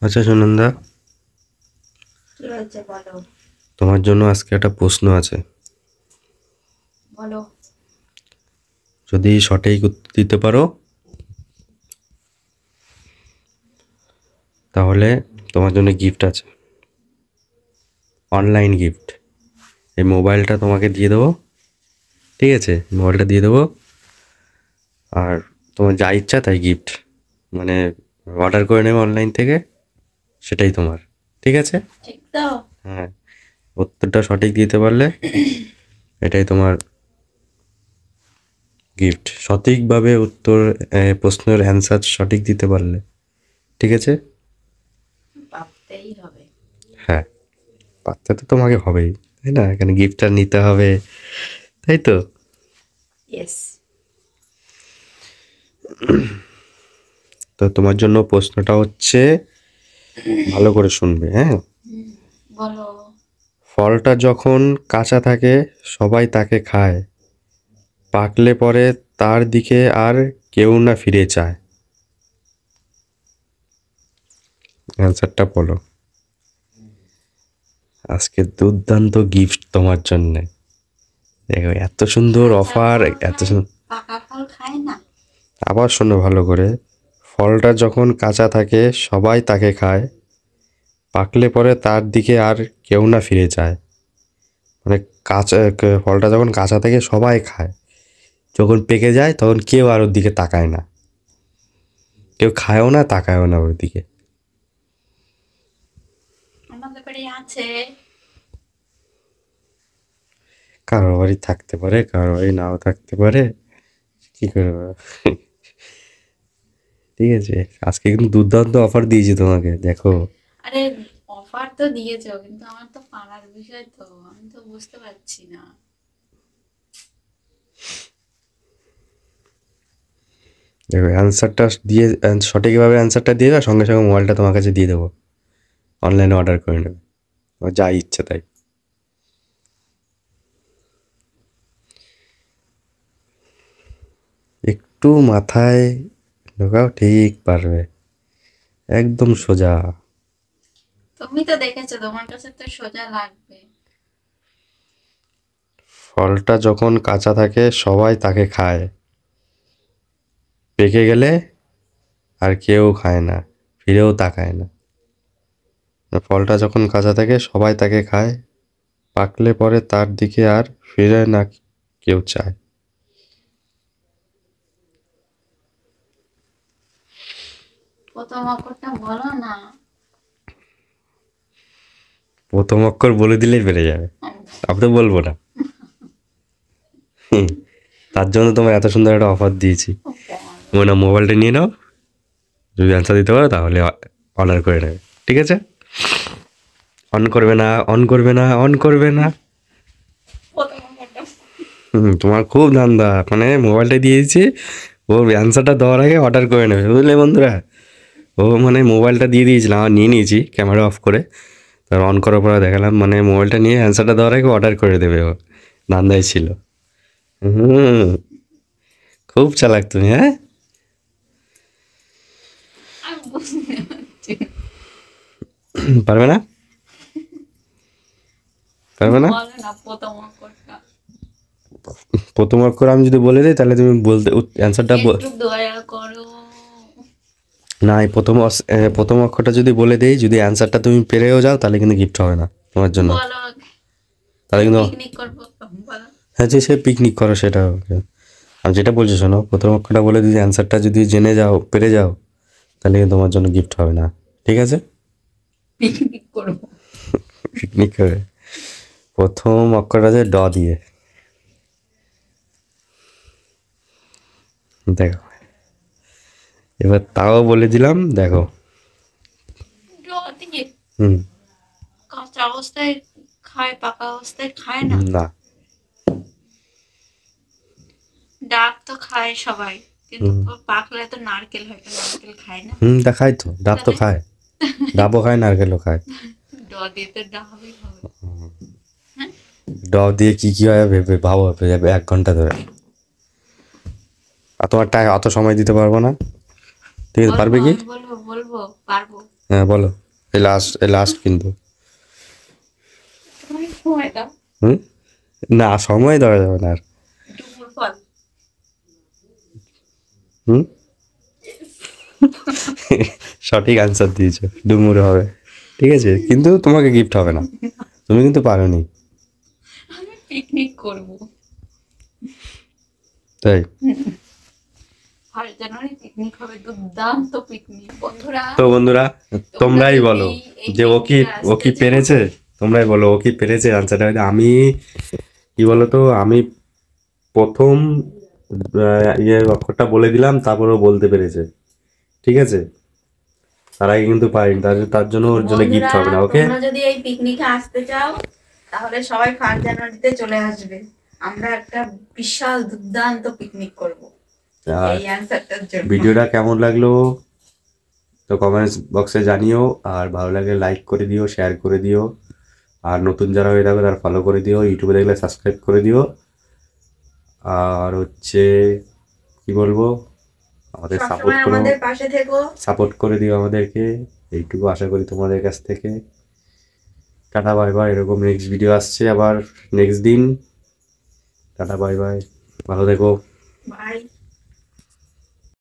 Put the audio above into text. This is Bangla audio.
আচ্ছা সুনন্দা, কি হয়েছে বলো? তোমার জন্য আজকে একটা প্রশ্ন আছে। বলো। যদি সঠিক উত্তর দিতে পারো তাহলে তোমার জন্য গিফট আছে, অনলাইন গিফট। এই মোবাইলটা তোমাকে দিয়ে দেবো, ঠিক আছে? মোবাইলটা দিয়ে দেবো, আর তোমার যা ইচ্ছা তাই গিফট, মানে অর্ডার করে নেবে অনলাইন থেকে, সেটাই তোমার, ঠিক আছে? ঠিক তো? হ্যাঁ, উত্তরটা সঠিক দিতে পারলে এটাই তোমার গিফট। সঠিকভাবে উত্তর, প্রশ্নের অ্যান্সার সঠিক দিতে পারলে, ঠিক আছে? ভাবতেই হবে। হ্যাঁ, পারতে তো তোমাকে হবেই, তাই না? এখানে গিফটটা নিতে হবে, তাই তো? ইয়েস। তো তোমার জন্য প্রশ্নটা হচ্ছে, ভালো করে শুনবে, হ্যাঁ? বলো। ফলটা যখন কাঁচা থাকে সবাই তাকে খায়, পাকলে পরে তার দিকে আর কেউ না ফিরে চায়। অ্যান্সারটা বলো। আজকে দুর্দান্ত গিফট তোমার জন্যে। দেখো এত সুন্দর কাঁচা অফার, ফল এত খায়, সুন্দর। পাকা ফল খায় না? আবার শোনো ভালো করে। ফলটা যখন কাঁচা থাকে সবাই তাকে খায়, পাকলে পরে তার দিকে আর কেউ না ফিরে চায়। মানে ফলটা যখন কাঁচা থাকে সবাই খায়, যখন পেকে যায় তখন কেউ আর ওর দিকে তাকায় না, কেউ খায়ও না, তাকায়ও না ওর দিকে। আমাদের বাড়ি আছে। কারোর বাড়ি থাকতে পারে, কারোর বাড়ি নাও থাকতে পারে, কি করবো। ঠিক আছে, আজকে কিন্তু দুর্দান্ত অফার দিয়েছি তোমাকে, দেখো। আরে, অফার তো দিয়েছো কিন্তু আমার তো পাড়ার বিষয়, তো আমি তো বুঝতে পারছি না। দেখো অ্যান্সারটা দিয়ে, সঠিকভাবে অ্যান্সারটা দিয়ে দাও, সঙ্গে সঙ্গে মোবাইলটা তোমার কাছে দিয়ে দেবো, অনলাইনে অর্ডার করে নেবে, তোমার যা ইচ্ছে তাই। একটু মাথায় ঢোকাও, ঠিক পারবে, একদম সোজা। তুমি তো দেখেছো, তোমার কাছে তো সোজা লাগবে। ফলটা যখন কাঁচা থাকে সবাই তাকে খায়, পেকে গেলে আর কেউ খায় না, ফিরেও তাকায় না। ফলটা যখন কাঁচা থাকে সবাই তাকে খায়, পাকলে পরে তার দিকে আর ফিরে না কেউ চায়। প্রথম অক্ষরটা বলো না। প্রথম অক্ষর বলে দিলেই বেড়ে যাবে, আমি তো বলবো না। হুম, তার জন্য তোমার এত সুন্দর একটা অফার দিয়েছি। তুমি না মোবাইলটা নিয়ে নাও, যদি অ্যান্সার দিতে পারো তাহলে অর্ডার করে নেবে, ঠিক আছে? অন করবে না, অন করবে না, অন করবে না। প্রথম অক্ষরটা। তোমার খুব ধান্দা, মানে মোবাইলটা দিয়েছি, ও অ্যান্সারটা দেওয়ার আগে অর্ডার করে নেবে, বুঝলে বন্ধুরা? ও মানে মোবাইলটা দিয়ে দিয়েছিলাম, আমার নিয়ে নিয়েছি ক্যামেরা অফ করে, তার অন করার পরে দেখালাম, মানে মোবাইলটা নিয়ে অ্যান্সারটা দেওয়ার আগে অর্ডার করে দেবে ও, ধান্দায় ছিল। হুম, খুব চালাক তুমি, হ্যাঁ? আমি বুঝতে পারছি। পারবে না, পারবে না। বলো না প্রথম অক্ষরটা। প্রথম অক্ষর আমি যদি বলে দিই তাহলে তুমি বলতে অ্যান্সারটা। একটু দয়া করো। না, এই প্রথম অক্ষরটা যদি বলে দিই, যদি অ্যান্সারটা তুমি পেরেও যাও তাহলে কিন্তু গিফট হবে না তোমার জন্য, বলো। তাহলে কিন্তু। পিকনিক করবো তো, বলো। হ্যাঁ, যে সে পিকনিক করো সেটা হবে। আমি যেটা বলছি শোনো, প্রথম অক্ষরটা বলে দিই, অ্যান্সারটা যদি জেনে যাও, পেরে যাও, তাহলে কিন্তু তোমার জন্য গিফট হবে না, ঠিক আছে? পিকনিক করবো। পিকনিক করে। প্রথম অক্ষরটা আছে ড দিয়ে, দেখো। এবার তাও বলে দিলাম, দেখো। ড দিয়ে? হুম। কাঁচা অবস্থায় খায়, পাকা অবস্থায় খায় না? না। ডাব তো খায় সবাই, কিন্তু হুম। পাকলে তো নারকেল হয়, তো নারকেল খায় না। হুম, তা খায় তো, ডাব তো তাহলে খায়, ডাবও খায়, নারকেলও খায়। ড দিয়ে তো ডাবই হবে। হ্যাঁ। ড দিয়ে কি কি হয় ভেবে ভাবো, ভেবে 1 ঘন্টা ধরে। আর তোমার অত সময় দিতে পারবো না, ঠিক আছে? বলবো, পারবে কি? আমি বলবো, বলবো, পারবো। হ্যাঁ বলো, এই লাস্ট কিন্তু। তুমি সময় দাও। হুম, না সময় দেওয়া যাবে না আর। ডুমুর ফল। হুম, সঠিক আনসার দিয়েছো, ডুমুর হবে। ঠিক আছে, কিন্তু তোমাকে গিফট হবে না, তুমি কিন্তু পারোনি। আমি পিকনিক করব। তাই 1 জানুয়ারি পিকনিক হবে, দুর্দান্ত পিকনিক বন্ধুরা। তো বন্ধুরা, তোমরা তোমরাই যদি বলো এই যে পিকনিকে ও আসতে কি চাও, পেরেছে। তোমরাই বলো ও কি পেরেছে আনসারটা। আমি কি বলতো, আমি প্রথম অক্ষরটা বলে দিলাম, তারপর ও বলতে পেরেছে। ঠিক আছে, তার আগে কিন্তু পারিনি, তার জন্য ওর জন্য গিফট বন্ধুরা হবে না, ওকে। তোমরা যদি এই পিকনিকে আসতে চাও তাহলে সবাই 1 জানুয়ারিতে চলে আসবে। আমরা একটা বিশাল দুর্দান্ত পিকনিক করব আর এই অ্যান্সারটার জন্য। ভিডিওটা কেমন লাগলো তো কমেন্টস বক্সে জানিও, আর ভালো লাগলে লাইক করে দিও, শেয়ার করে দিও, আর নতুন যারা হয়ে থাকবে তারা ফলো করে দিও, ইউটিউবে দেখলে সাবস্ক্রাইব করে দিও। আর হচ্ছে কি বলবো, আমাদের সাপোর্ট সবসময় করো, আমাদের পাশে থেকো। সাপোর্ট করে দিও আমাদেরকে, এইটুকু আশা করি তোমাদের কাছ থেকে। টাটা বাই বাই, এরকম নেক্সট ভিডিও আসছে আবার নেক্সট দিন। টাটা বাই বাই, ভালো থেকো। বাই।